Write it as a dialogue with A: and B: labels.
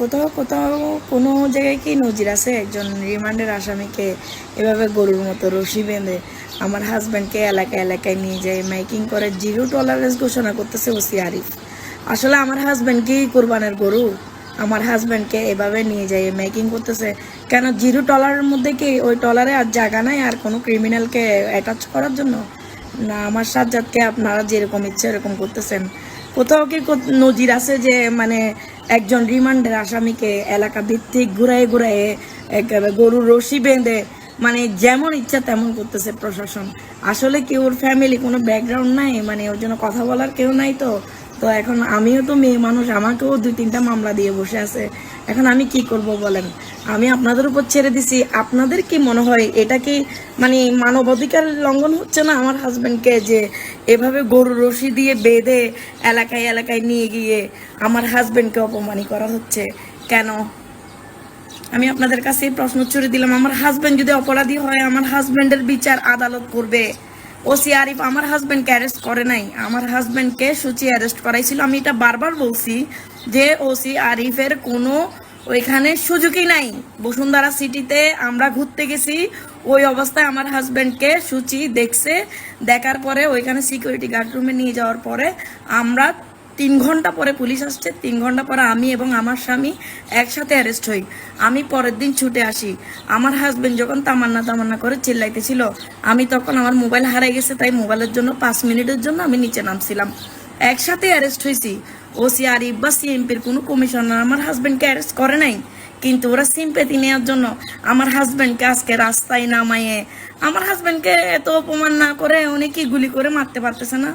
A: কোথাও কোথাও কোনো জায়গায় কি নজির আছে একজন রিমান্ডের আসামিকে এভাবে গরুর মতো রশি বেঁধে আমার হাজব্যান্ডকে এলাকায় এলাকায় নিয়ে যায় মাইকিং করে জিরো টলারেন্স ঘোষণা করতেছে ওসি আরিফ। আসলে আমার হাজব্যান্ড কি কোরবানের গরু? আমার হাজব্যান্ডকে এভাবে নিয়ে যায় মেকিং করতেছে কেন? জিরো টলারের মধ্যে কি ওই টলারে আর জায়গা নাই আর কোনো ক্রিমিনালকে অ্যাটাচ করার জন্য? না, আমার সাজ্জাদকে আপনারা যেরকম ইচ্ছে এরকম করতেছেন। কোথাও কি নজির আছে যে মানে একজন রিমান্ডের আসামিকে এলাকা ভিত্তিক ঘুরায় ঘুরায় গরুর রশি বেঁধে মানে যেমন ইচ্ছা তেমন করতেছে প্রশাসন? আসলে কি ওর ফ্যামিলি কোনো ব্যাকগ্রাউন্ড নাই, মানে ওর জন্য কথা বলার কেউ নাই? তো তো এখন আমিও তো মেয়ে মানুষ, আমাকেও 2-3টা মামলা দিয়ে বসে আছে। এখন আমি কি করব বলেন? আমি আপনাদের উপর ছেড়ে দিছি। আপনাদের কি মনে হয় এটা কি মানে মানবাধিকার লঙ্ঘন হচ্ছে না আমার হাজবেন্ডকে যে এভাবে গরুর রশি দিয়ে বেঁধে এলাকায় এলাকায় নিয়ে গিয়ে আমার হাজবেন্ডকে অপমানি করা হচ্ছে কেন? আমি আপনাদের কাছে প্রশ্ন ছুড়ে দিলাম, আমার হাজবেন্ড যদি অপরাধী হয় আমার হাজবেন্ডের বিচার আদালত করবে। ওসি আরিফ আমার হাজবেন্ডকে অ্যারেস্ট করে নাই, আমার হাজবেন্ডকে সুচি অ্যারেস্ট করাইছিল। আমি এটা বারবার বলছি যে ওসি আরিফের কোনো ওইখানে সুযোগই নাই। বসুন্ধরা সিটিতে আমরা ঘুরতে গেছি, ওই অবস্থায় আমার হাজবেন্ডকে সুচি দেখছে। দেখার পরে ওইখানে সিকিউরিটি গার্ড রুমে নিয়ে যাওয়ার পরে আমরা 3 ঘন্টা পরে পুলিশ আসছে, 3 ঘন্টা পরে আমি এবং আমার স্বামী একসাথে অ্যারেস্ট হই। আমি পরের দিন ছুটে আসি। আমার হাজবেন্ড যখন তামান্না তামান্না করে চিল্লাইতেছিল, আমি তখন আমার মোবাইল হারাই গেছে, তাই মোবাইলের জন্য 5 মিনিটের জন্য আমি নিচে নামছিলাম। একসাথে অ্যারেস্ট হয়েছি। ওসি আরিফ বা সিএমপির কোনো কমিশনার আমার হাজবেন্ডকে অ্যারেস্ট করে নাই, কিন্তু ওরা সিম্পেথি নেওয়ার জন্য আমার হাজবেন্ডকে আজকে রাস্তায় নামাইয়ে আমার হাজবেন্ডকে এত অপমান না করে উনি কি গুলি করে মারতে পারতেছে না?